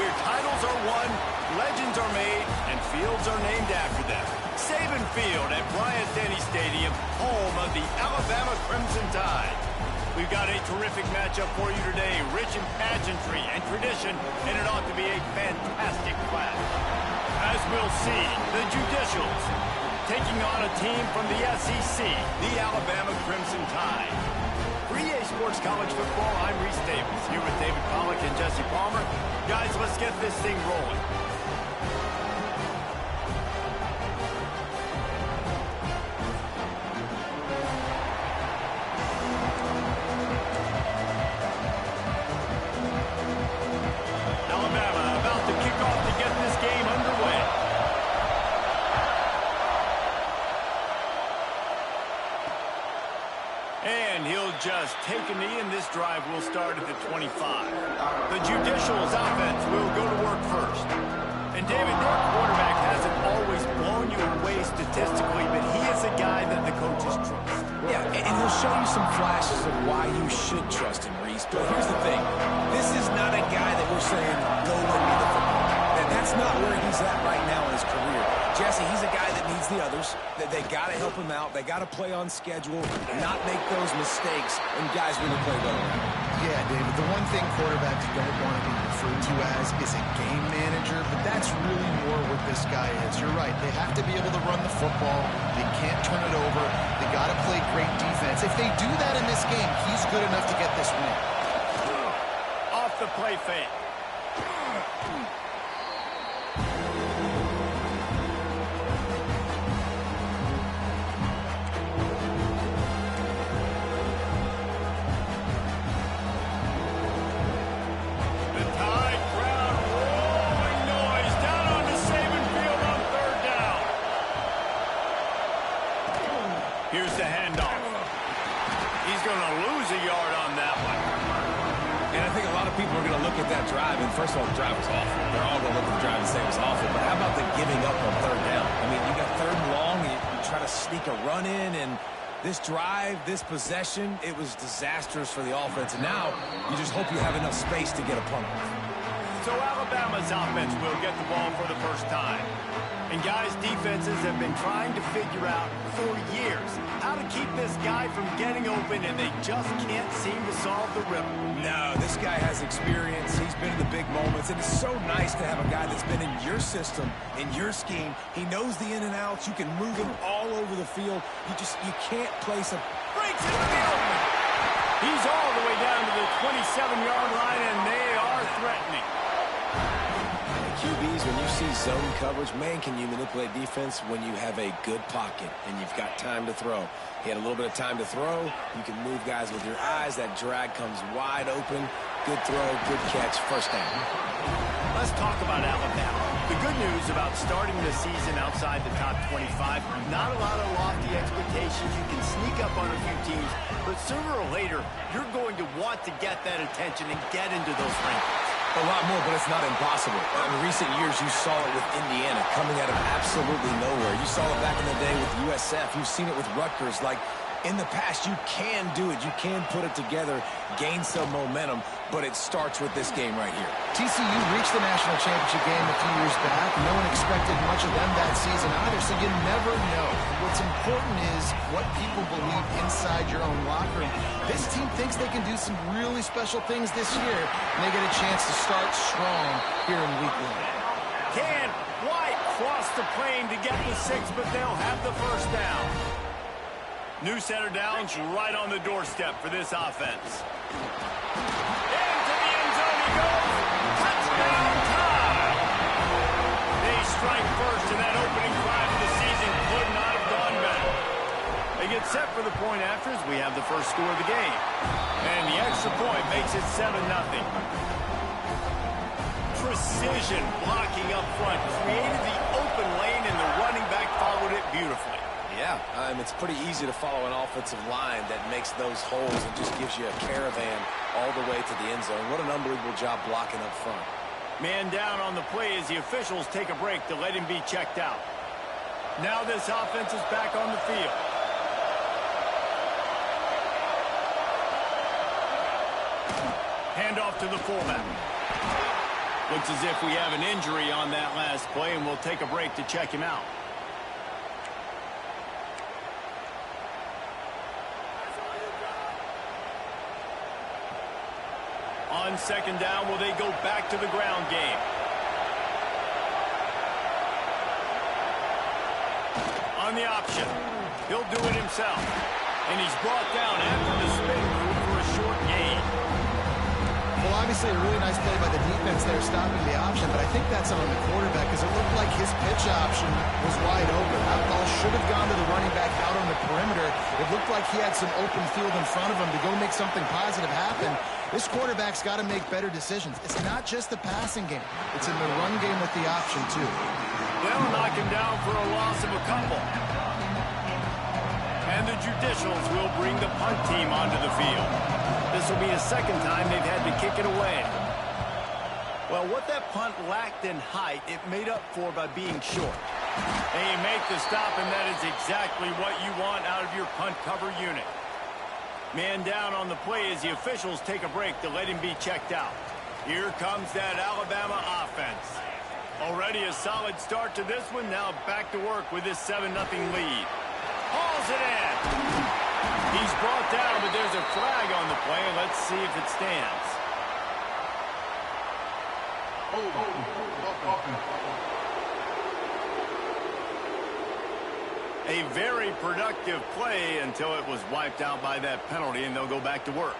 where titles are won, legends are made, and fields are named after them. Saban Field at Bryant-Denny Stadium, home of the Alabama Crimson Tide. We've got a terrific matchup for you today, rich in pageantry and tradition, and it ought to be a fantastic clash. As we'll see, the Judicials taking on a team from the SEC, the Alabama Crimson Tide. For EA Sports College Football, I'm Reese Davis, here with David Pollack and Jesse Palmer. Guys, let's get this thing rolling. Just take a knee, and this drive will start at the 25. The Judicials offense will go to work first. And David, their quarterback hasn't always blown you away statistically, but he is a guy that the coaches trust. Yeah, and he'll show you some flashes of why you should trust him, Reese. But here's the thing. This is not a guy that we're saying, go win me the football. That's not where he's at right now in his career. Jesse, he's a guy that needs the others. They got to help him out. They got to play on schedule, not make those mistakes, and guys really play well around. Yeah, David, the one thing quarterbacks don't want to be referred to as is a game manager, but that's really more what this guy is. You're right. They have to be able to run the football. They can't turn it over. They got to play great defense. If they do that in this game, he's good enough to get this win. Off the play fake. Here's the handoff. He's going to lose a yard on that one. And I think a lot of people are going to look at that drive, and first of all, the drive was awful. They're all going to look at the drive and say it was awful, but how about the giving up on third down? I mean, you got third and long, and you try to sneak a run in, and this drive, this possession, it was disastrous for the offense, and now you just hope you have enough space to get a punt. So Alabama's offense will get the ball for the first time. And guys, defenses have been trying to figure out for years how to keep this guy from getting open, and they just can't seem to solve the riddle. No, this guy has experience. He's been in the big moments, and it's so nice to have a guy that's been in your system, in your scheme. He knows the in and outs. You can move him all over the field. You can't place him. Breaks it to the open. He's all the way down to the 27-yard line, and they are threatening. QBs, when you see zone coverage, man, can you manipulate defense when you have a good pocket and you've got time to throw. He had a little bit of time to throw. You can move guys with your eyes. That drag comes wide open. Good throw, good catch, first down. Let's talk about Alabama. The good news about starting the season outside the top 25, not a lot of lofty expectations. You can sneak up on a few teams, but sooner or later, you're going to want to get that attention and get into those rankings. A lot more, but it's not impossible. In recent years, you saw it with Indiana coming out of absolutely nowhere. You saw it back in the day with USF. You've seen it with Rutgers. Like, in the past, you can do it. You can put it together, gain some momentum, but it starts with this game right here. TCU reached the national championship game a few years back. No one expected much of them that season either, so you never know. What's important is what people believe inside your own locker room. This team thinks they can do some really special things this year, and they get a chance to start strong here in week one. Can White cross the plane to get the 6, but they'll have the first down. New set of downs right on the doorstep for this offense. Into the end zone he goes. Touchdown time. They strike first, and that opening drive of the season could not have gone better. They get set for the point after as we have the first score of the game. And the extra point makes it 7-0. Precision blocking up front created the open lane, and the running back followed it beautifully. Yeah, it's pretty easy to follow an offensive line that makes those holes and just gives you a caravan all the way to the end zone. What an unbelievable job blocking up front. Man down on the play as the officials take a break to let him be checked out. Now this offense is back on the field. Handoff to the fullback. Looks as if we have an injury on that last play, and we'll take a break to check him out. On second down, will they go back to the ground game? On the option, he'll do it himself. And he's brought down after the spin move for a short gain. Well, obviously a really nice play by the defense there stopping the option, but I think that's on the quarterback because it looked like his pitch option was wide open. That ball should have gone to the running back out on the perimeter. It looked like he had some open field in front of him to go make something positive happen. This quarterback's got to make better decisions. It's not just the passing game. It's in the run game with the option, too. They'll knock him down for a loss of a couple. And the Judicials will bring the punt team onto the field. This will be the second time they've had to kick it away. Well, what that punt lacked in height, it made up for by being short. They make the stop, and that is exactly what you want out of your punt cover unit. Man down on the play as the officials take a break to let him be checked out. Here comes that Alabama offense. Already a solid start to this one. Now back to work with this 7-0 lead. Hauls it in. He's brought down, but there's a flag on the play. Let's see if it stands. A very productive play until it was wiped out by that penalty, and they'll go back to work.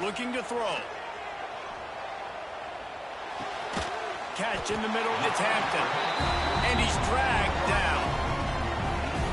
Looking to throw. Catch in the middle. It's Hampton. And he's dragged down.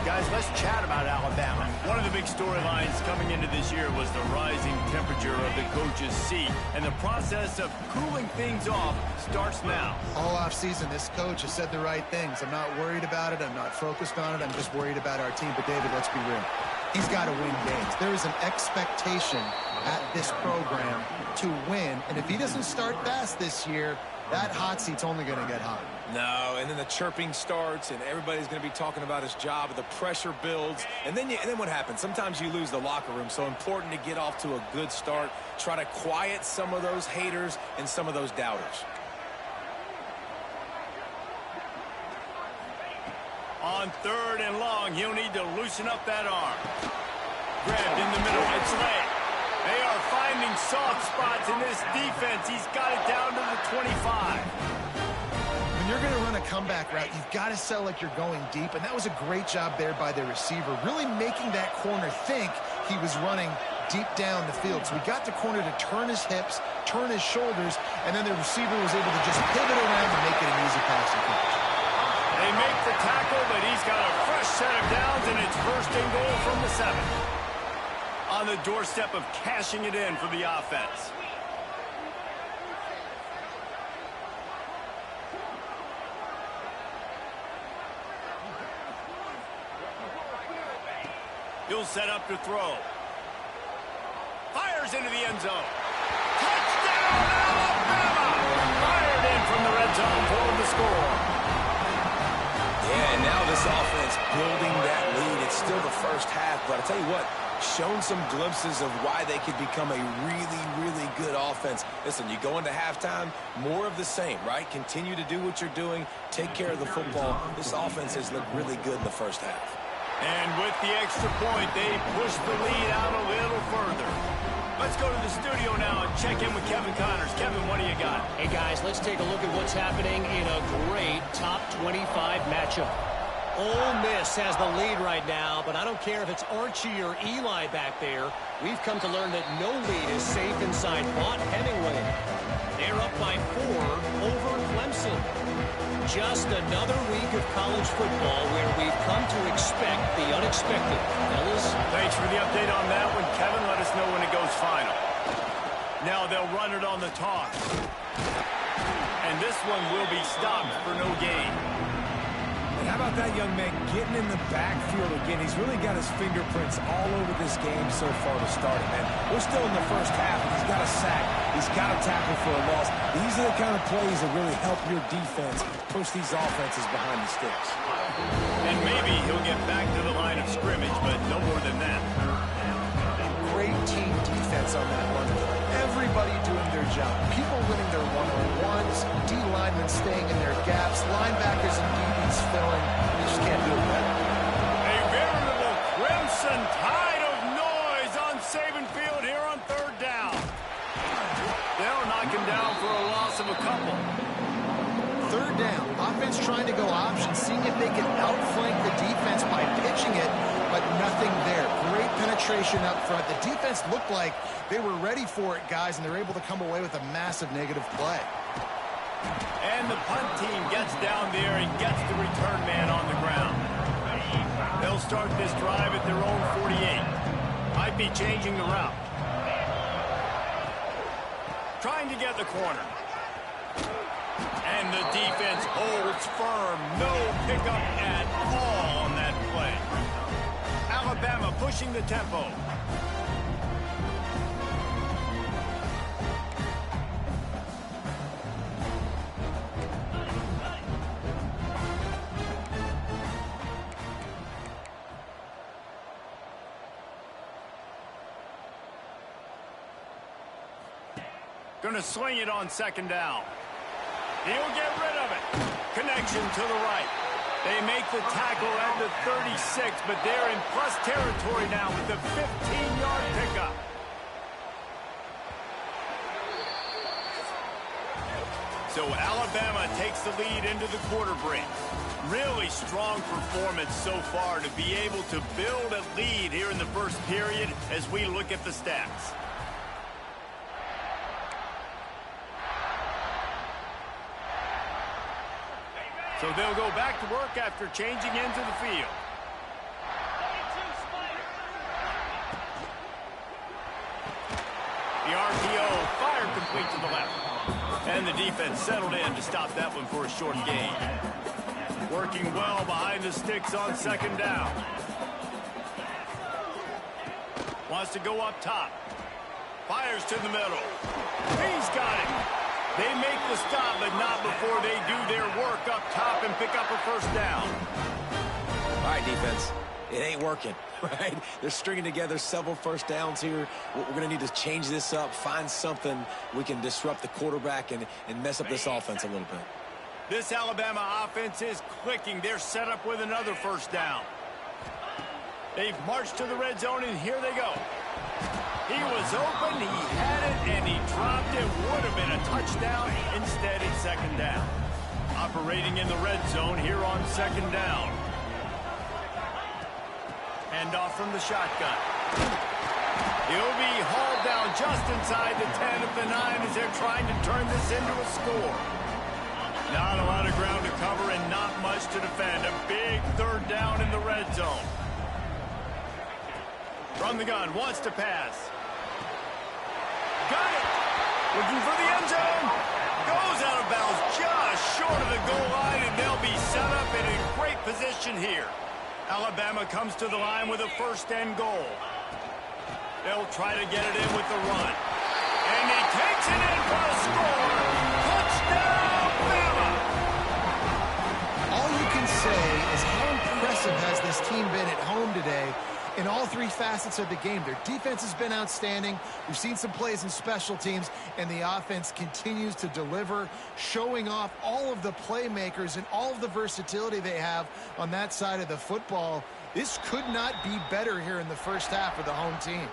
Guys, let's chat about Alabama. One of the big storylines coming into this year was the rising temperature of the coach's seat. And the process of cooling things off starts now. All offseason, this coach has said the right things. I'm not worried about it. I'm not focused on it. I'm just worried about our team. But, David, let's be real. He's got to win games. There is an expectation at this program to win. And if he doesn't start fast this year, that hot seat's only going to get hot. No, and then the chirping starts, and everybody's going to be talking about his job, and the pressure builds. And then what happens? Sometimes you lose the locker room. So important to get off to a good start. Try to quiet some of those haters and some of those doubters. On 3rd and long, he'll need to loosen up that arm. Grabbed in the middle. It's late. They are finding soft spots in this defense. He's got it down to the 25. When you're going to run a comeback route, you've got to sell like you're going deep, and that was a great job there by the receiver, really making that corner think he was running deep down the field. So he got the corner to turn his hips, turn his shoulders, and then the receiver was able to just pivot around and make it an easy passing catch. They make the tackle, but he's got a fresh set of downs, and it's 1st and goal from the 7. On the doorstep of cashing it in for the offense. He'll set up to throw. Fires into the end zone. Touchdown, Alabama! Fired in from the red zone for the score. Yeah, and now this offense building that lead. It's still the first half, but I'll tell you what, shown some glimpses of why they could become a really, really good offense. Listen, you go into halftime, more of the same, right? Continue to do what you're doing, take care of the football. This offense has looked really good in the first half. And with the extra point, they push the lead out a little further. Let's go to the studio now and check in with Kevin Connors. Kevin, what do you got? Hey, guys, let's take a look at what's happening in a great top 25 matchup. Ole Miss has the lead right now, but I don't care if it's Archie or Eli back there. We've come to learn that no lead is safe inside Vaught Hemingway. They're up by 4 over Clemson. Just another week of college football where we've come to expect the unexpected. Fellas? Thanks for the update on that one, Kevin. Let us know when it goes final. Now they'll run it on the toss. And this one will be stopped for no gain. And how about that young man getting in the backfield again? He's really got his fingerprints all over this game so far to start it, man. We're still in the first half, and he's got a sack. He's got a tackle for a loss. These are the kind of plays that really help your defense push these offenses behind the sticks. And maybe he'll get back to the line of scrimmage, but no more than that. Great team defense on that run play. Everybody doing their job. People winning their one-on-ones, D-linemen staying in their gaps, linebackers and DBs filling. You just can't do it better. A veritable crimson tide of noise on Saban Field here on third down. They'll knock him down for a loss of a couple. Third down. Offense trying to go option, seeing if they can outflank the defense by pitching it, but nothing there. Great penetration up front. The defense looked like they were ready for it, guys, and they're able to come away with a massive negative play. And the punt team gets down there and gets the return man on the ground. They'll start this drive at their own 48. Might be changing the route. Trying to get the corner. And the defense holds firm. No pickup at all on that play. Alabama pushing the tempo. Gonna swing it on second down. He'll get rid of it. Connection to the right. They make the tackle at the 36, but they're in plus territory now with the 15-yard pickup. So Alabama takes the lead into the quarter break. Really strong performance so far to be able to build a lead here in the first period as we look at the stats. So they'll go back to work after changing into the field. The RPO fired complete to the left. And the defense settled in to stop that one for a short gain. Working well behind the sticks on second down. Wants to go up top. Fires to the middle. He's got it. They make the stop, but not before they do their work up top and pick up a first down. All right, defense. It ain't working, right? They're stringing together several first downs here. We're going to need to change this up, find something we can disrupt the quarterback and mess up this offense a little bit. This Alabama offense is clicking. They're set up with another first down. They've marched to the red zone, and here they go. He was open, he had it, and he dropped it. Would have been a touchdown. Instead, it's second down. Operating in the red zone here on second down. Hand off from the shotgun. He'll be hauled down just inside the 10 of the 9 as they're trying to turn this into a score. Not a lot of ground to cover and not much to defend. A big third down in the red zone. From the gun, wants to pass. Got it. Looking for the end zone. Goes out of bounds just short of the goal line, and they'll be set up in a great position here. Alabama comes to the line with a first and goal. They'll try to get it in with the run. And he takes it in for a score. Touchdown, Bama! All you can say is how impressive has this team been at home today in all three facets of the game. Their defense has been outstanding. We've seen some plays in special teams, and the offense continues to deliver, showing off all of the playmakers and all of the versatility they have on that side of the football. This could not be better here in the first half of the home team.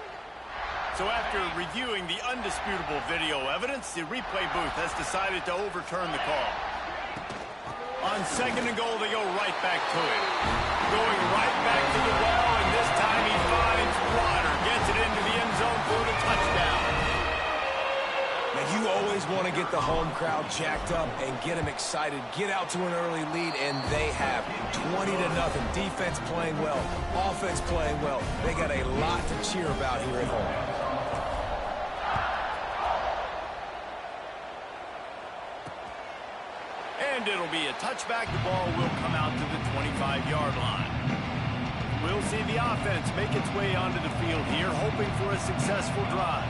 So after reviewing the undisputable video evidence, the replay booth has decided to overturn the call. On second and goal, they go right back to it. Going right back to the well, and this time he finds water. Gets it into the end zone for the touchdown. Now, you always want to get the home crowd jacked up and get them excited. Get out to an early lead, and they have 20-0. Defense playing well. Offense playing well. They got a lot to cheer about here at home. And it'll be a touchback. The ball will come out to the 25. 5-yard line. We'll see the offense make its way onto the field here, hoping for a successful drive.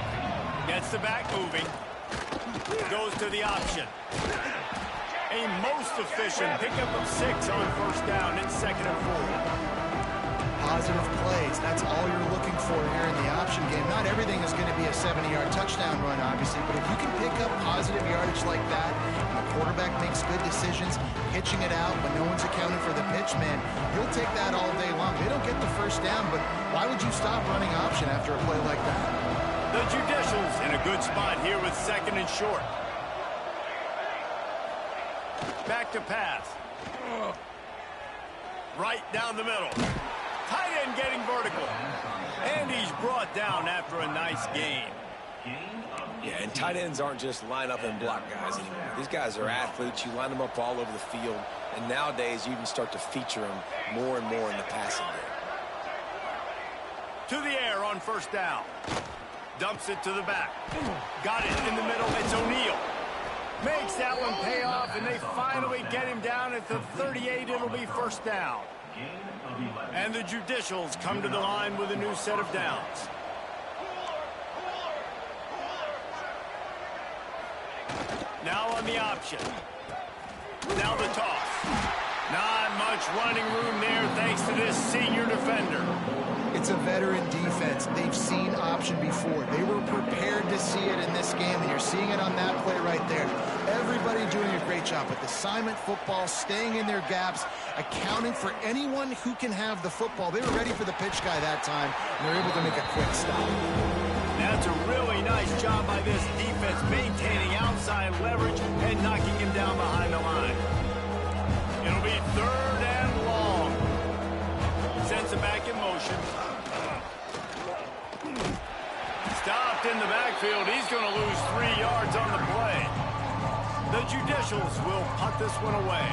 Gets the back moving. Goes to the option. A most efficient pickup of 6 on first down. It's 2nd and 4. Positive plays. That's all you're looking for here in the option game. Not everything is going to be a 70-yard touchdown run, obviously, but if you can pick up positive yardage like that, and the quarterback makes good decisions, pitching it out when no one's accounting for the pitch, man, you'll take that all day long. They don't get the first down, but why would you stop running option after a play like that? The Judicials in a good spot here with 2nd and short. Back to pass. Right down the middle. Tight end getting vertical. And he's brought down after a nice gain. Yeah, and tight ends aren't just line up and block guys anymore. These guys are athletes. You line them up all over the field. And nowadays, you can start to feature them more and more in the passing game. To the air on first down. Dumps it to the back. Got it in the middle. It's O'Neal. Makes that one pay off, and they finally get him down at the 38. It'll be first down. And the Judicials come to the line with a new set of downs. Now on the option. Now the toss. Not much running room there thanks to this senior defender. It's a veteran defense. They've seen option before. They were prepared to see it in this game, and you're seeing it on that play right there. Everybody doing a great job with assignment football, staying in their gaps, accounting for anyone who can have the football. They were ready for the pitch guy that time, and they're able to make a quick stop. That's a really nice job by this defense, maintaining outside leverage and knocking him down behind the line. It'll be 3rd and long. Sends it back in motion. Stopped in the backfield. He's going to lose 3 yards on the play. The Judicials will punt this one away.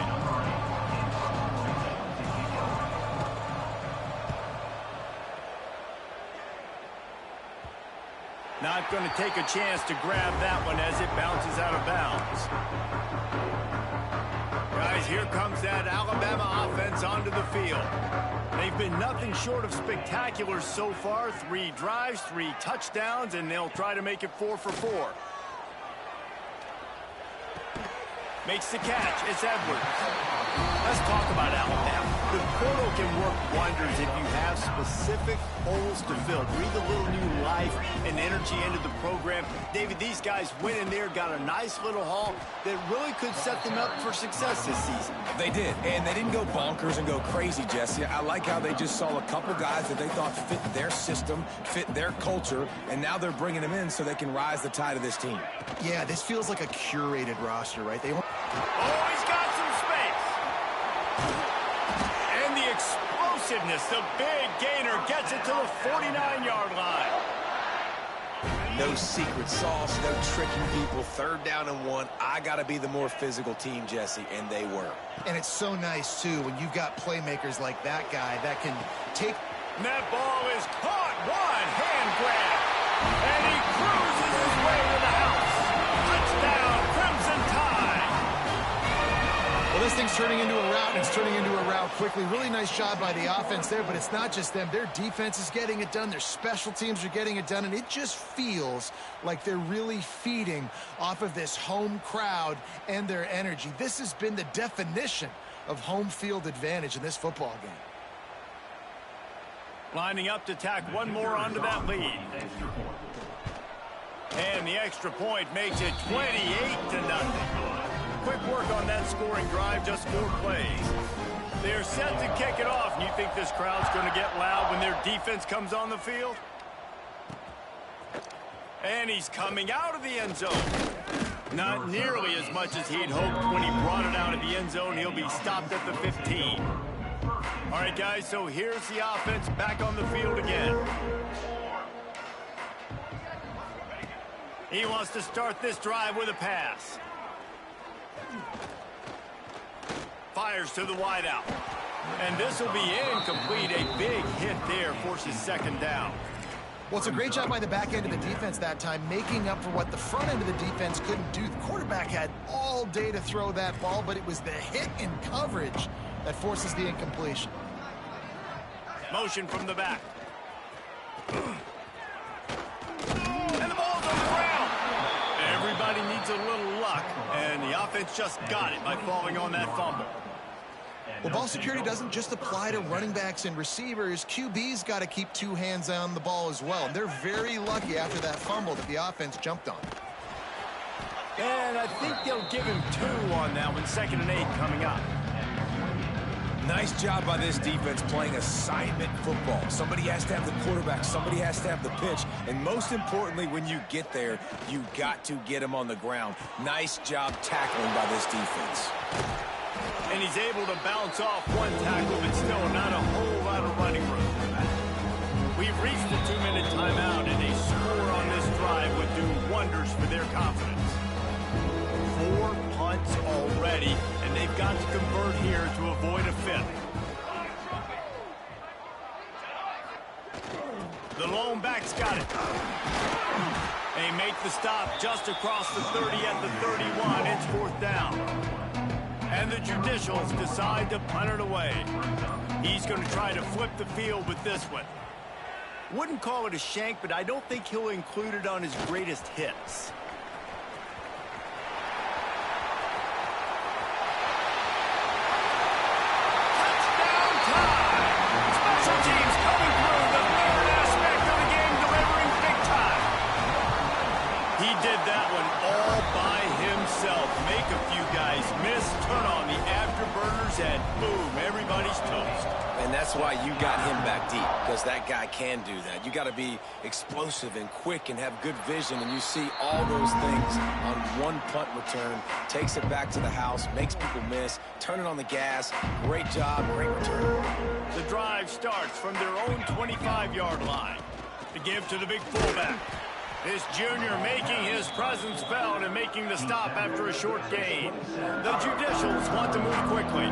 Not going to take a chance to grab that one as it bounces out of bounds. Guys, here comes that Alabama offense onto the field. They've been nothing short of spectacular so far. 3 drives, 3 touchdowns, and they'll try to make it 4 for 4. Makes the catch. It's Edwards. Let's talk about Alabama. The portal can work wonders if you have specific holes to fill. Breathe a little new life and energy into the program. David, these guys went in there, got a nice little haul that really could set them up for success this season. They did, and they didn't go bonkers and go crazy, Jesse. I like how they just saw a couple guys that they thought fit their system, fit their culture, and now they're bringing them in so they can rise the tide of this team. Yeah, this feels like a curated roster, right? Oh, he's got some space. And the explosiveness, the big gainer gets it to the 49-yard line. No secret sauce, no tricking people. 3rd down and 1. I got to be the more physical team, Jesse, and they were. And it's so nice, too, when you've got playmakers like that guy that can take... And that ball is caught. One hand grab. And he cruises his way to the house. Touchdown, Crimson Tide. Well, this thing's turning into a rout, and it's turning into a rout quickly. Really nice job by the offense there, but it's not just them. Their defense is getting it done. Their special teams are getting it done, and it just feels like they're really feeding off of this home crowd and their energy. This has been the definition of home field advantage in this football game. Lining up to tack one more onto that lead. And the extra point makes it 28-0. Quick work on that scoring drive, just 4 plays. They're set to kick it off. And you think this crowd's going to get loud when their defense comes on the field? And he's coming out of the end zone. Not nearly as much as he'd hoped when he brought it out of the end zone. He'll be stopped at the 15. All right, guys, so here's the offense back on the field again. He wants to start this drive with a pass. Fires to the wideout. And this will be incomplete. A big hit there forces 2nd down. Well, it's a great job by the back end of the defense that time, making up for what the front end of the defense couldn't do. The quarterback had all day to throw that ball, but it was the hit in coverage That forces the incompletion. Motion from the back. And the ball's on the ground. Everybody needs a little luck, and the offense just got it by falling on that fumble. Well, ball security doesn't just apply to running backs and receivers. QB's got to keep two hands on the ball as well. And they're very lucky after that fumble that the offense jumped on. And I think they'll give him 2 on that one. 2nd and 8 coming up. Nice job by this defense playing assignment football. Somebody has to have the quarterback. Somebody has to have the pitch. And most importantly, when you get there, you got to get him on the ground. Nice job tackling by this defense. And he's able to bounce off one tackle, but still not a whole lot of running room. We've reached the 2-minute timeout, and a score on this drive would do wonders for their confidence. 4 punts already, and they've got to convert here to avoid a 5th. The lone back's got it. They make the stop just across the 30 at the 31. It's 4th down. And the Judicials decide to punt it away. He's going to try to flip the field with this one. Wouldn't call it a shank, but I don't think he'll include it on his greatest hits. Touchdown time! Special teams coming through, the third aspect of the game, delivering big time. He did that one all by himself. Make a few guys miss, turn on the afterburners, and boom, everybody's toast. And that's why you got him back deep, because that guy can do that. You got to be explosive and quick and have good vision, and you see all those things on one punt return. Takes it back to the house, makes people miss, turn it on the gas. Great job, great return. The drive starts from their own 25-yard line. To give to the big fullback. This junior making his presence felt and making the stop after a short gain. The Judicials want to move quickly.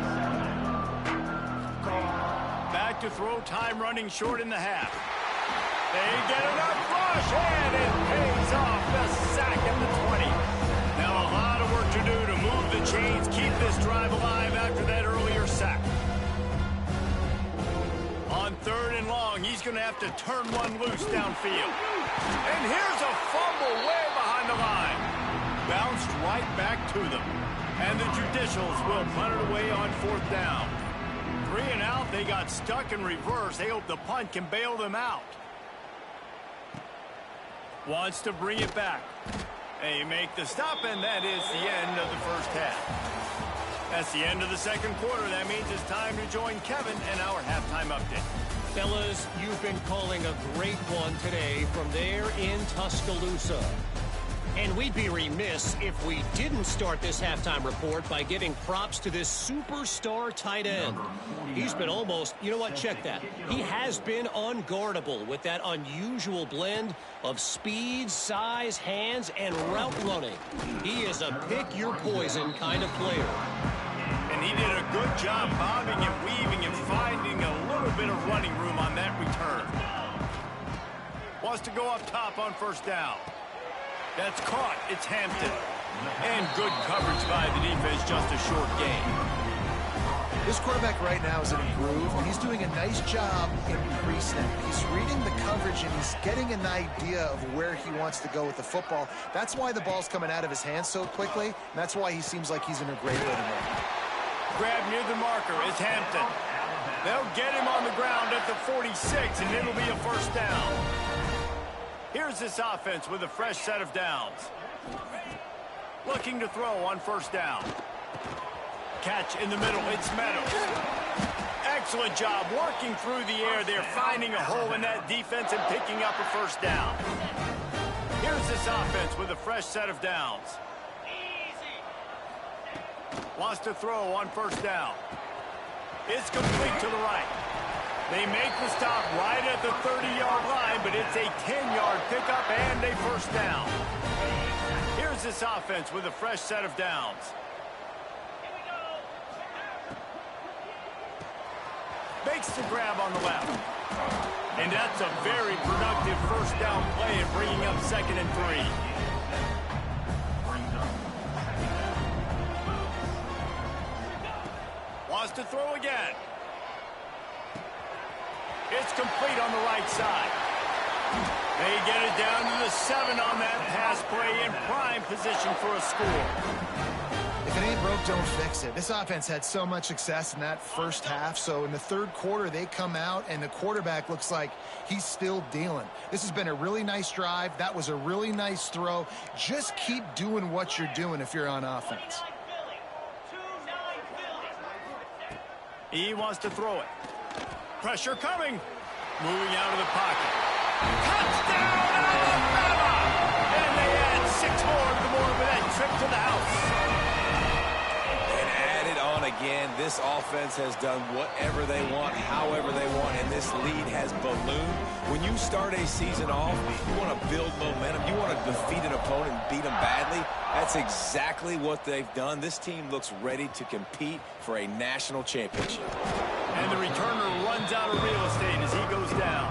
Back to throw, time running short in the half. They get enough rush, and it pays off. The sack at the 20. Now a lot of work to do to move the chains, keep this drive alive after that earlier sack. On 3rd and long, he's going to have to turn one loose downfield. And here's a fumble way behind the line. Bounced right back to them. And the Judicials will punt it away on 4th down. 3 and out, they got stuck in reverse. They hope the punt can bail them out. Wants to bring it back. They make the stop, and that is the end of the first half. That's the end of the 2nd quarter. That means it's time to join Kevin and our halftime update. Fellas, you've been calling a great one today from there in Tuscaloosa. And we'd be remiss if we didn't start this halftime report by giving props to this superstar tight end. He's been almost, you know what, check that. He has been unguardable with that unusual blend of speed, size, hands, and route running. He is a pick-your-poison kind of player. And he did a good job bobbing and weaving and finding a little bit of running room on that return. Wants to go up top on 1st down. That's caught. It's Hampton. And good coverage by the defense, just a short gain. This quarterback right now is in a groove, and he's doing a nice job in pre-snap. He's reading the coverage, and he's getting an idea of where he wants to go with the football. That's why the ball's coming out of his hands so quickly, and that's why he seems like he's in a great rhythm right now. Grab near the marker is Hampton. They'll get him on the ground at the 46, and it'll be a 1st down. Here's this offense with a fresh set of downs. Looking to throw on 1st down. Catch in the middle. It's Meadows. Excellent job working through the air there, finding a hole in that defense and picking up a 1st down. Here's this offense with a fresh set of downs. Wants to throw on 1st down. It's complete to the right. They make the stop right at the 30-yard line, but it's a 10-yard pickup and a 1st down. Here's this offense with a fresh set of downs. Makes the grab on the left. And that's a very productive 1st down play and bringing up 2nd and 3. Wants to throw again. It's complete on the right side. They get it down to the 7 on that pass play in prime position for a score. If it ain't broke, don't fix it. This offense had so much success in that first half, so in the third quarter, they come out, and the quarterback looks like he's still dealing. This has been a really nice drive. That was a really nice throw. Just keep doing what you're doing if you're on offense. He wants to throw it. Pressure coming. Moving out of the pocket. Touchdown, Alabama! And they add 6 more to the board with that trip to the house. Again, this offense has done whatever they want, however they want, and this lead has ballooned. When you start a season off, you want to build momentum. You want to defeat an opponent and beat them badly. That's exactly what they've done. This team looks ready to compete for a national championship. And the returner runs out of real estate as he goes down.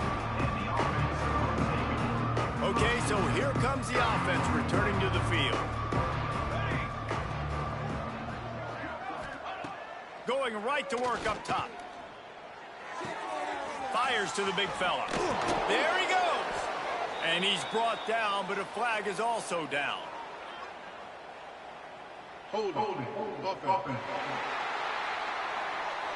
Okay, so here comes the offense returning to the field. Going right to work up top. Fires to the big fella. There he goes. And he's brought down, but a flag is also down. Hold it.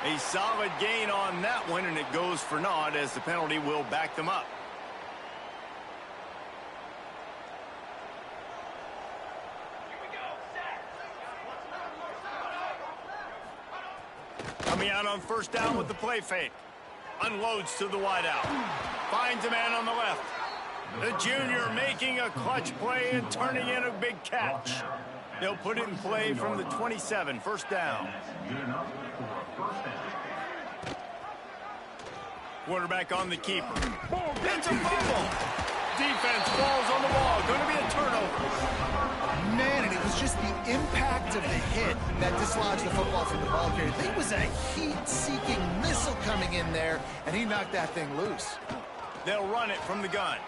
A solid gain on that one, and it goes for naught as the penalty will back them up. Coming out on first down with the play fake. Unloads to the wideout. Finds a man on the left. The junior making a clutch play and turning in a big catch. They'll put it in play from the 27, first down. Quarterback on the keeper. It's a fumble. Defense falls on the ball. Going to be a turnover. Man, and it was just the impact of the hit that dislodged the football from the ball carrier. There was a heat-seeking missile coming in there, and he knocked that thing loose. They'll run it from the gun.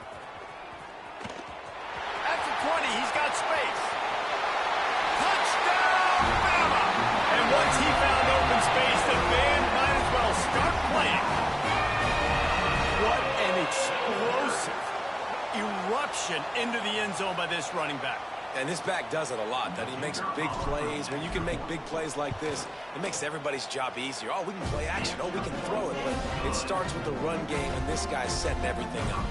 At the 20, he's got space. Touchdown, Bama! And once he found open space, the band might as well start playing. What an explosive eruption into the end zone by this running back. And this back does it a lot, that he makes big plays. When you can make big plays like this, it makes everybody's job easier. Oh, we can play action. Oh, we can throw it. But it starts with the run game, and this guy's setting everything up.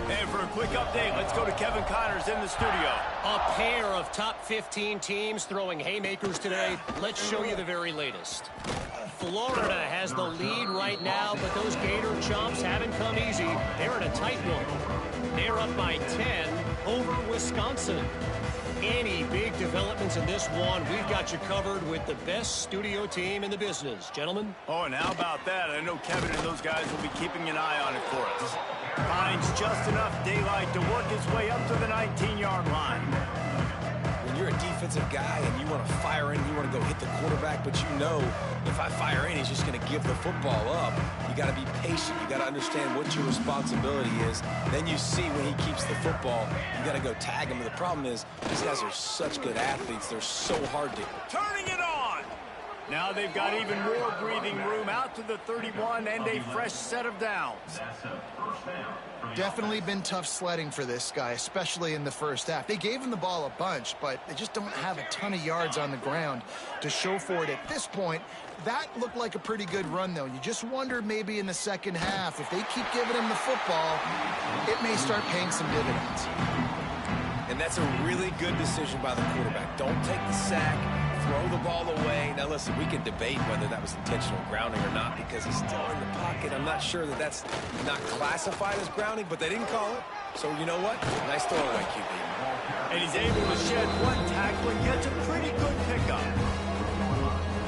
And for a quick update, let's go to Kevin Connors in the studio. A pair of top 15 teams throwing haymakers today. Let's show you the very latest. Florida has the lead right now, but those Gator chomps haven't come easy. They're in a tight one. They're up by 10 over Wisconsin. Any big developments in this one, we've got you covered with the best studio team in the business. Gentlemen? Oh, and how about that? I know Kevin and those guys will be keeping an eye on it for us. Finds just enough daylight to work his way up to the 19-yard line. When you're a defensive guy and you want to fire in, you want to go hit the quarterback, but you know if I fire in, he's just going to give the football up. You got to be patient. You got to understand what your responsibility is. Then you see when he keeps the football, you got to go tag him. And the problem is these guys are such good athletes. They're so hard to... Turning it on! Now they've got even more breathing room out to the 31 and a fresh set of downs. Definitely been tough sledding for this guy, especially in the first half. They gave him the ball a bunch, but they just don't have a ton of yards on the ground to show for it at this point. That looked like a pretty good run, though. You just wonder maybe in the second half, if they keep giving him the football, it may start paying some dividends. And that's a really good decision by the quarterback. Don't take the sack. Throw the ball away. Now, listen, we can debate whether that was intentional grounding or not because he's still in the pocket. I'm not sure that that's not classified as grounding, but they didn't call it. So, you know what? Nice throwaway, QB. And he's able to shed one tackle and gets a pretty good pickup.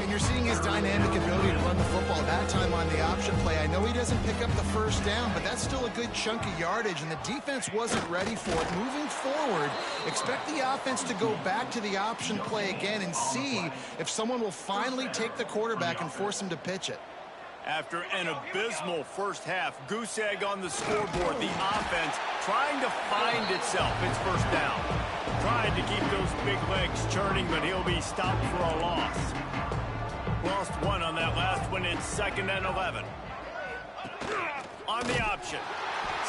And you're seeing his dynamic ability to run the football that time on the option play. I know he doesn't pick up the first down, but that's still a good chunk of yardage, and the defense wasn't ready for it. Moving forward, expect the offense to go back to the option play again and see if someone will finally take the quarterback and force him to pitch it. After an abysmal first half, goose egg on the scoreboard, the offense trying to find itself. It's first down. Trying to keep those big legs churning, but he'll be stopped for a loss. Lost one on that last one. It's 2nd and 11. On the option.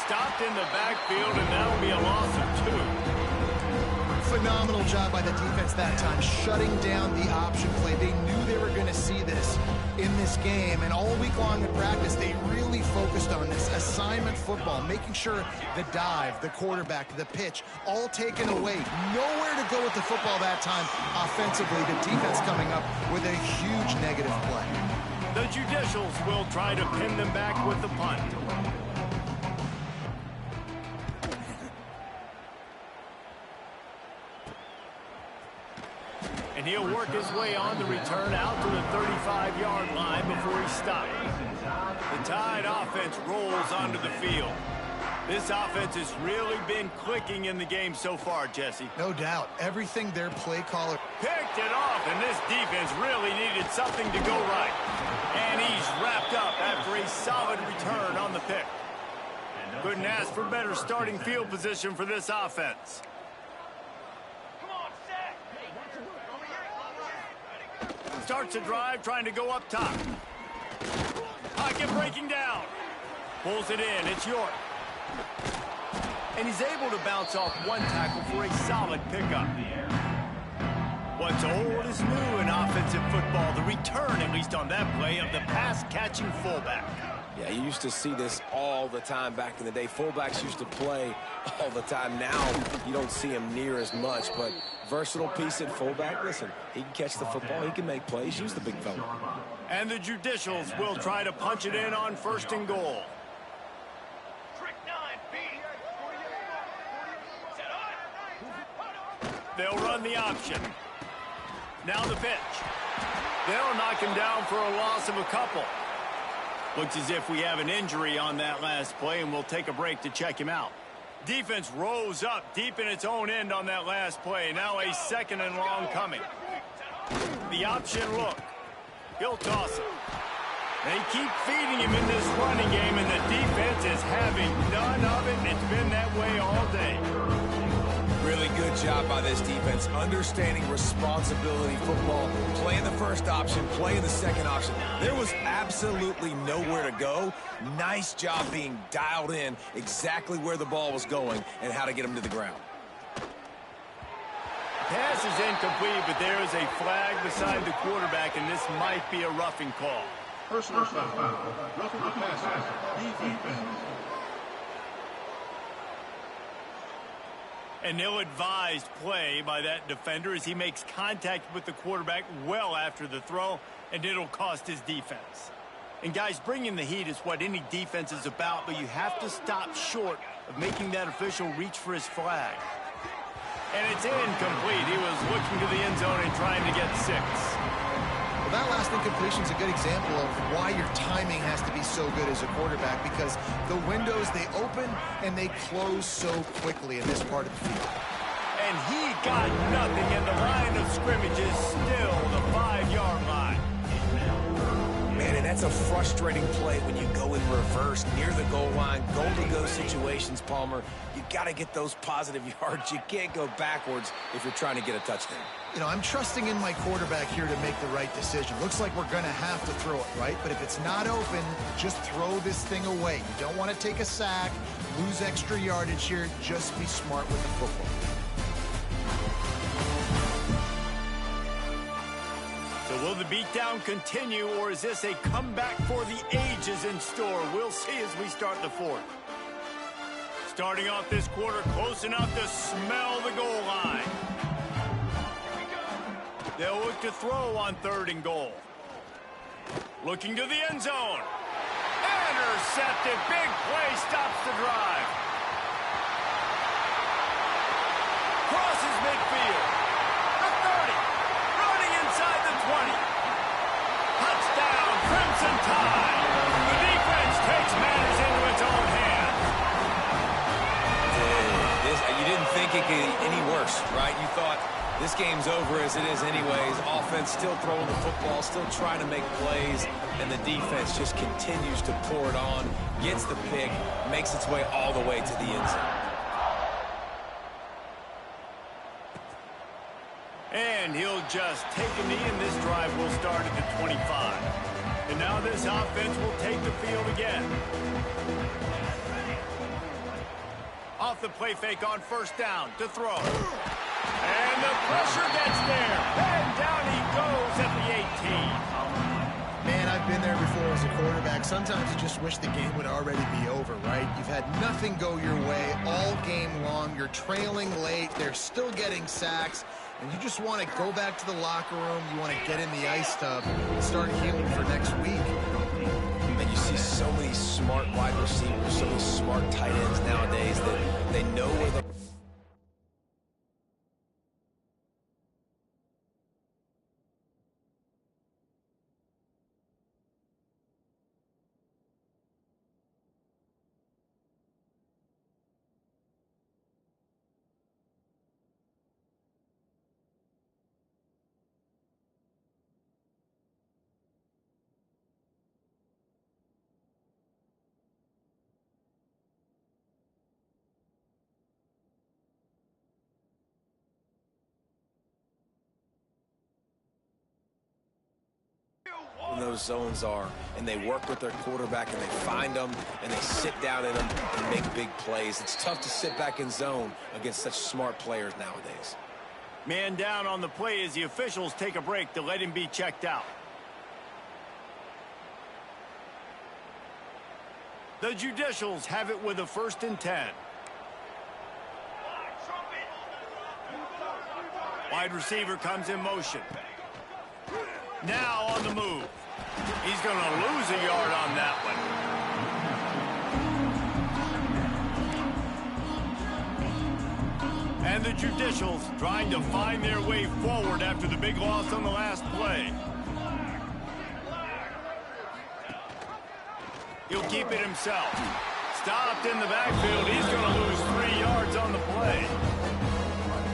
Stopped in the backfield, and that'll be a loss of 2. Phenomenal job by the defense that time, shutting down the option play. They knew they were going to see this in this game, and all week long in practice, they really focused on this assignment football, making sure the dive, the quarterback, the pitch, all taken away. Nowhere to go with the football that time offensively. The defense coming up with a huge negative play. The Judicials will try to pin them back with the punt. And he'll work his way on the return out to the 35-yard line before he stopped. The Tide offense rolls onto the field. This offense has really been clicking in the game so far, Jesse. No doubt. Everything their play caller Picked it off, and this defense really needed something to go right. And he's wrapped up after a solid return on the pick. Couldn't ask for better starting field position for this offense. Starts a drive trying to go up top. Pocket breaking down. Pulls it in. It's York. And he's able to bounce off one tackle for a solid pickup. What's old is new in offensive football. The return, at least on that play, of the pass-catching fullback. Yeah, you used to see this all the time back in the day. Fullbacks used to play all the time. Now you don't see him near as much, but versatile piece at fullback. Listen, he can catch the football. He can make plays. Use the big fella. And the Judicials will try to punch it in on 1st and goal. They'll run the option. Now the pitch. They'll knock him down for a loss of a couple. Looks as if we have an injury on that last play, and we'll take a break to check him out. Defense rose up deep in its own end on that last play. Now a 2nd and long coming. The option look. He'll toss it. They keep feeding him in this running game, and the defense is having none of it, and it's been that way all day. Really good job by this defense, understanding responsibility football, playing the first option, playing the second option. There was absolutely nowhere to go. Nice job being dialed in exactly where the ball was going and how to get him to the ground. Pass is incomplete, but there is a flag beside the quarterback, and this might be a roughing call. Personal foul. Roughing the passer. Defense. An ill-advised play by that defender as he makes contact with the quarterback well after the throw, and it'll cost his defense. And guys, bringing the heat is what any defense is about, but you have to stop short of making that official reach for his flag. And it's incomplete. He was looking to the end zone and trying to get 6. Well, that last incompletion is a good example of why your timing has to be so good as a quarterback, because the windows, they open and they close so quickly in this part of the field. And he got nothing, and the line of scrimmage is still the 5-yard line. Man, and that's a frustrating play when you go in reverse near the goal line, goal-to-go situations, Palmer. You got to get those positive yards. You can't go backwards if you're trying to get a touchdown. You know, I'm trusting in my quarterback here to make the right decision. Looks like we're going to have to throw it, right? But if it's not open, just throw this thing away. You don't want to take a sack, lose extra yardage here. Just be smart with the football. So will the beatdown continue, or is this a comeback for the ages in store? We'll see as we start the 4th. Starting off this quarter close enough to smell the goal line. They'll look to throw on 3rd and goal. Looking to the end zone. Intercepted. Big play stops the drive. Crosses midfield. The 30. Running inside the 20. Touchdown, Crimson Tide. The defense takes matters into its own hands. You didn't think it could get any worse, right? You thought this game's over as it is anyways. Offense still throwing the football, still trying to make plays, and the defense just continues to pour it on, gets the pick, makes its way all the way to the end zone. And he'll just take a knee, and this drive will start at the 25. And now this offense will take the field again. Off the play fake on first down to throw. And the pressure gets there. And down he goes at the 18. Man, I've been there before as a quarterback. Sometimes you just wish the game would already be over, right? You've had nothing go your way all game long. You're trailing late. They're still getting sacks. And you just want to go back to the locker room. You want to get in the ice tub and start healing for next week. And you see so many smart wide receivers, so many smart tight ends nowadays that they know where the those zones are, and they work with their quarterback and they find them and they sit down in them and make big plays. It's tough to sit back in zone against such smart players nowadays. Man down on the play as the officials take a break to let him be checked out. The Judicials have it with a 1st and 10. Wide receiver comes in motion. Now on the move. He's going to lose a yard on that one. And the Judicials trying to find their way forward after the big loss on the last play. He'll keep it himself. Stopped in the backfield. He's going to lose 3 yards on the play.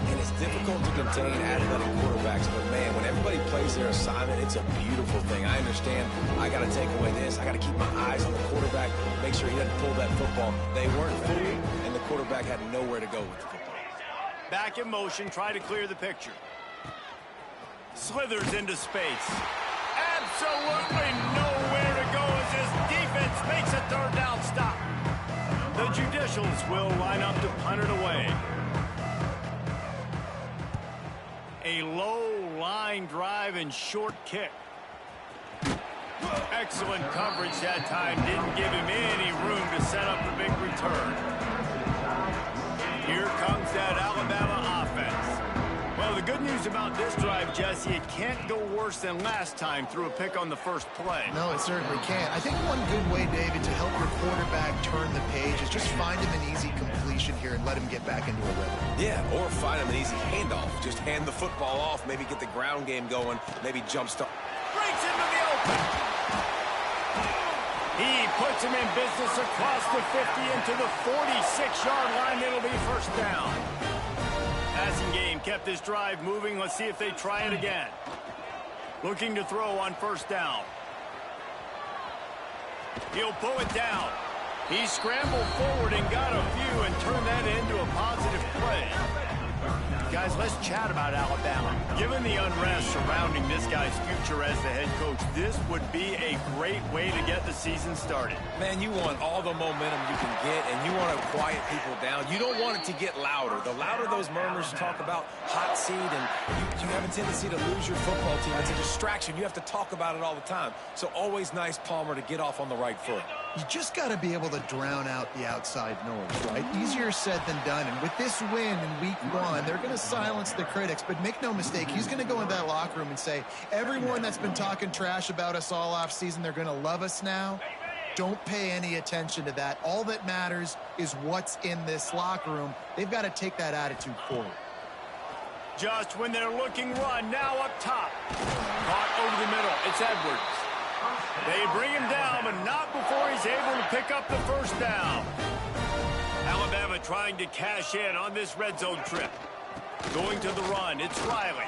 And it's difficult to contain athletic quarterbacks, but man, when everybody plays their assignment, it's a beautiful thing. I understand I got to take away this. I got to keep my eyes on the quarterback, make sure he doesn't pull that football. They weren't fooled, and the quarterback had nowhere to go with the football. Back in motion, try to clear the picture. Slithers into space. Absolutely nowhere to go as his defense makes a 3rd down stop. The Judicials will line up to punt it away. A low line drive and short kick. Excellent coverage that time. Didn't give him any room to set up the big return. Here comes that Alabama offense. Well, the good news about this drive, Jesse, it can't go worse than last time through a pick on the first play. No, it certainly can't. I think one good way, David, to help your quarterback turn the page is just find him an easy completion here and let him get back into a rhythm. Yeah, or find him an easy handoff. Just hand the football off, maybe get the ground game going, maybe jumpstart. Breaks into the open. He puts him in business across the 50 into the 46-yard line. It'll be 1st down. Passing game kept this drive moving. Let's see if they try it again. Looking to throw on 1st down. He'll pull it down. He scrambled forward and got a few and turned that into a positive play. Guys, let's chat about Alabama. Given the unrest surrounding this guy's future as the head coach, this would be a great way to get the season started. Man, you want all the momentum you can get, and you want to quiet people down. You don't want it to get louder. The louder those murmurs talk about hot seat, and you have a tendency to lose your football team. It's a distraction. You have to talk about it all the time. So always nice, Palmer, to get off on the right foot. You just got to be able to drown out the outside noise, right? Easier said than done. And with this win in week 1, they're going to silence the critics. But make no mistake, he's going to go into that locker room and say, everyone that's been talking trash about us all off season, they're going to love us now. Don't pay any attention to that. All that matters is what's in this locker room. They've got to take that attitude forward. Just when they're looking run, now up top. Caught over the middle. It's Edwards. They bring him down, but not before he's able to pick up the 1st down. Alabama trying to cash in on this red zone trip. Going to the run, it's Riley.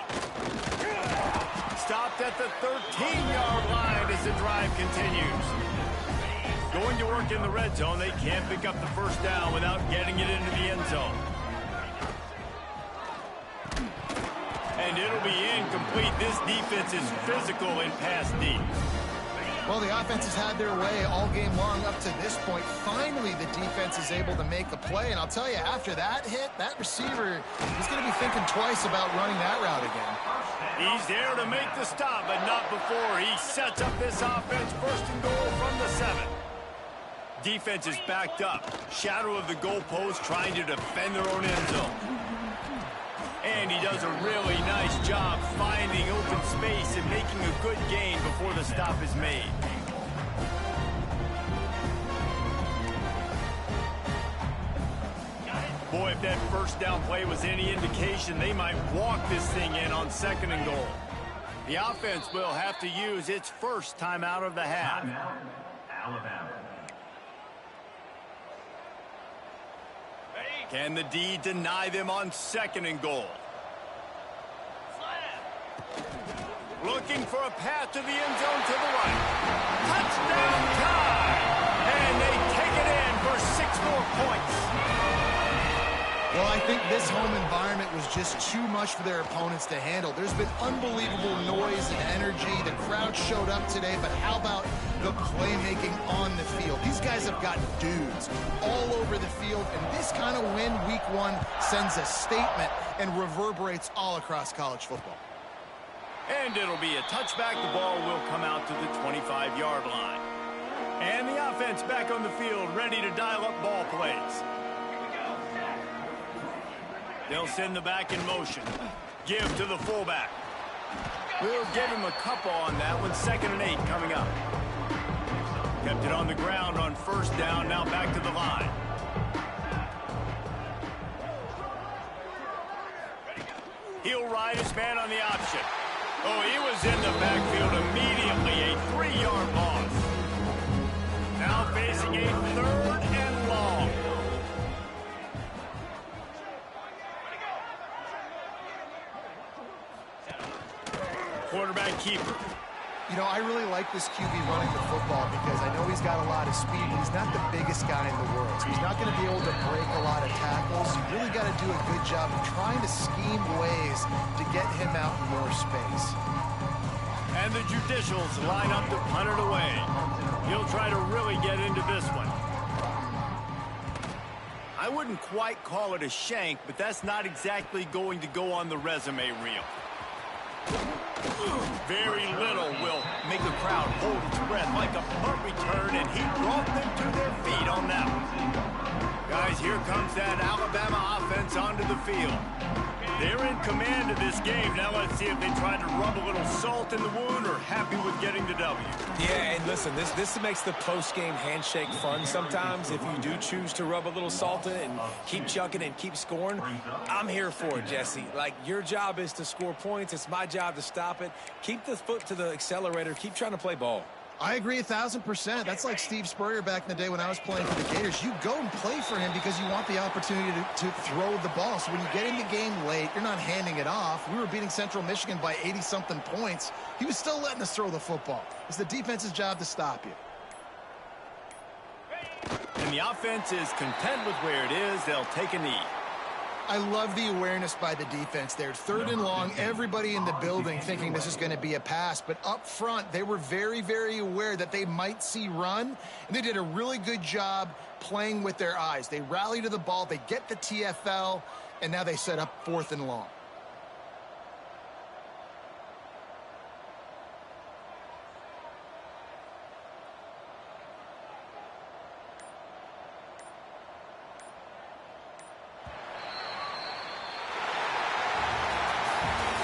Stopped at the 13-yard line as the drive continues. Going to work in the red zone, they can't pick up the 1st down without getting it into the end zone. And it'll be incomplete. This defense is physical in pass D. Well, the offense has had their way all game long up to this point. Finally, the defense is able to make a play. And I'll tell you, after that hit, that receiver, he's going to be thinking twice about running that route again. He's there to make the stop, but not before he sets up this offense. First and goal from the 7. Defense is backed up. Shadow of the goalpost, trying to defend their own end zone. And he does a really nice job finding open space and making a good gain before the stop is made. Boy, if that first down play was any indication, they might walk this thing in on 2nd and goal. The offense will have to use its first timeout of the half. Alabama. Can the D deny them on 2nd and goal? Looking for a path to the end zone to the right. Touchdown time! And they take it in for 6 more points. Well, I think this home environment was just too much for their opponents to handle. There's been unbelievable noise and energy. The crowd showed up today, but how about the playmaking on the field? These guys have got dudes all over the field, and this kind of win week 1 sends a statement and reverberates all across college football. And it'll be a touchback. The ball will come out to the 25-yard line. And the offense back on the field, ready to dial up ball plays. They'll send the back in motion. Give to the fullback. We'll give him a couple on that one. 2nd and 8 coming up. Kept it on the ground on 1st down. Now back to the line. He'll ride his man on the option. Oh, he was in the backfield immediately. A 3-yard loss. Now facing a 3rd and long. Quarterback keeper. You know, I really like this QB running the football because I know he's got a lot of speed, but he's not the biggest guy in the world. So he's not going to be able to break a lot of tackles. You really got to do a good job of trying to scheme ways to get him out in more space. And the judicials line up to punt it away. He'll try to really get into this one. I wouldn't quite call it a shank, but that's not exactly going to go on the resume reel. Very little will make the crowd hold its breath like a punt return, and he brought them to their feet on that one. Guys, here comes that Alabama offense onto the field. They're in command of this game. Now let's see if they try to rub a little salt in the wound or happy with getting the W. Yeah, and listen, this makes the post-game handshake fun sometimes. If you do choose to rub a little salt in it and keep chucking and keep scoring, I'm here for it, Jesse. Like, your job is to score points. It's my job to stop it. Keep the foot to the accelerator. Keep trying to play ball. I agree 1,000%. That's like Steve Spurrier back in the day when I was playing for the Gators. You go and play for him because you want the opportunity to throw the ball. So when you get in the game late, you're not handing it off. We were beating Central Michigan by 80-something points. He was still letting us throw the football. It's the defense's job to stop you. And the offense is content with where it is. They'll take a knee. I love the awareness by the defense there. 3rd and long, everybody in the building thinking this is going to be a pass. But up front, they were very, very aware that they might see run. And they did a really good job playing with their eyes. They rally to the ball, they get the TFL, and now they set up 4th and long.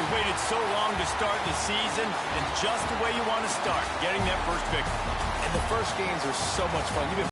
Waited so long to start the season, and just the way you want to start, getting that first victory. And the first games are so much fun. You've been